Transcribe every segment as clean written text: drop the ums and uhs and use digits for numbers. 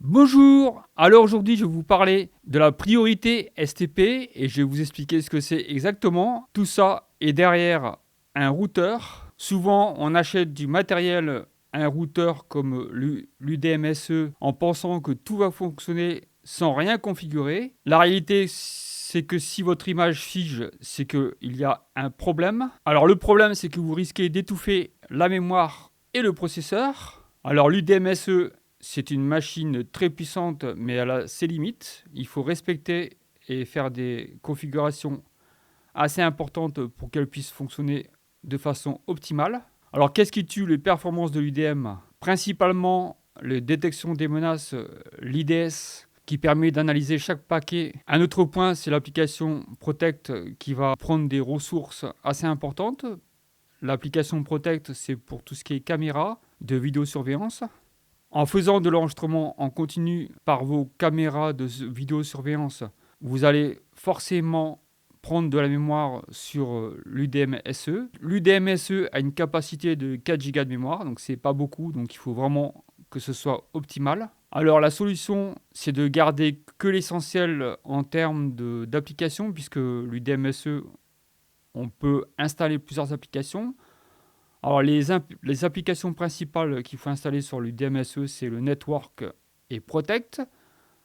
Bonjour, alors aujourd'hui je vais vous parler de la priorité STP et je vais vous expliquer ce que c'est exactement. Tout ça est derrière un routeur. Souvent on achète du matériel, un routeur comme l'UDMSE en pensant que tout va fonctionner sans rien configurer. La réalité c'est que si votre image fige, c'est qu'il y a un problème. Alors le problème c'est que vous risquez d'étouffer la mémoire et le processeur. Alors l'UDMSE, c'est une machine très puissante, mais elle a ses limites. Il faut respecter et faire des configurations assez importantes pour qu'elle puisse fonctionner de façon optimale. Alors, qu'est-ce qui tue les performances de l'UDM? Principalement, la détection des menaces, l'IDS, qui permet d'analyser chaque paquet. Un autre point, c'est l'application Protect qui va prendre des ressources assez importantes. L'application Protect, c'est pour tout ce qui est caméra de vidéosurveillance. En faisant de l'enregistrement en continu par vos caméras de vidéosurveillance, vous allez forcément prendre de la mémoire sur l'UDMSE. L'UDMSE a une capacité de 4 Go de mémoire, donc c'est pas beaucoup, donc il faut vraiment que ce soit optimal. Alors la solution, c'est de garder que l'essentiel en termes d'applications, puisque l'UDMSE, on peut installer plusieurs applications. Alors, les applications principales qu'il faut installer sur le DMSE, c'est le Network et Protect.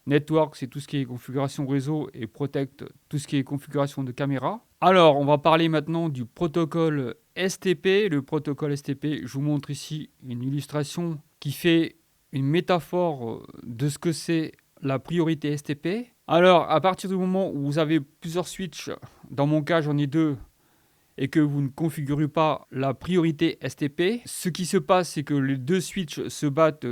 Network, c'est tout ce qui est configuration réseau, et Protect, tout ce qui est configuration de caméra. Alors, on va parler maintenant du protocole STP. Le protocole STP, je vous montre ici une illustration qui fait une métaphore de ce que c'est la priorité STP. Alors, à partir du moment où vous avez plusieurs switches, dans mon cas, j'en ai deux, et que vous ne configurez pas la priorité STP, ce qui se passe, c'est que les deux switches se battent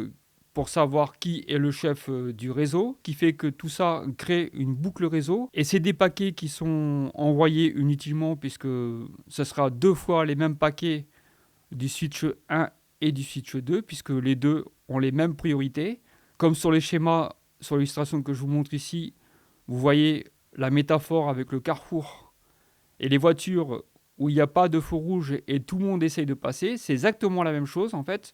pour savoir qui est le chef du réseau, qui fait que tout ça crée une boucle réseau. Et c'est des paquets qui sont envoyés inutilement, puisque ce sera deux fois les mêmes paquets du switch 1 et du switch 2, puisque les deux ont les mêmes priorités. Comme sur les schémas, sur l'illustration que je vous montre ici, vous voyez la métaphore avec le carrefour et les voitures où il n'y a pas de feu rouge et tout le monde essaye de passer. C'est exactement la même chose en fait.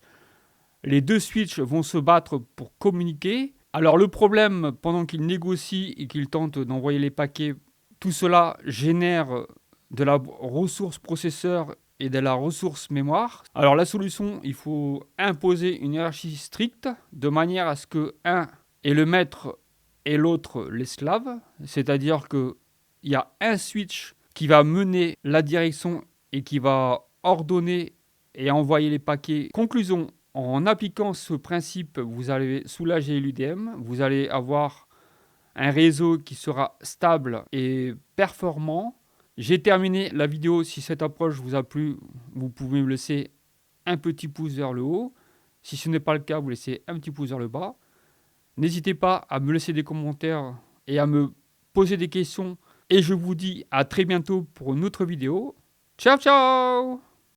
Les deux switches vont se battre pour communiquer. Alors le problème, pendant qu'ils négocient et qu'ils tentent d'envoyer les paquets, tout cela génère de la ressource processeur et de la ressource mémoire. Alors la solution, il faut imposer une hiérarchie stricte de manière à ce que un est le maître et l'autre l'esclave. C'est-à-dire qu'il y a un switch qui va mener la direction et qui va ordonner et envoyer les paquets. Conclusion, en appliquant ce principe, vous allez soulager l'UDM, vous allez avoir un réseau qui sera stable et performant. J'ai terminé la vidéo. Si cette approche vous a plu, vous pouvez me laisser un petit pouce vers le haut. Si ce n'est pas le cas, vous laissez un petit pouce vers le bas. N'hésitez pas à me laisser des commentaires et à me poser des questions. Et je vous dis à très bientôt pour une autre vidéo. Ciao, ciao!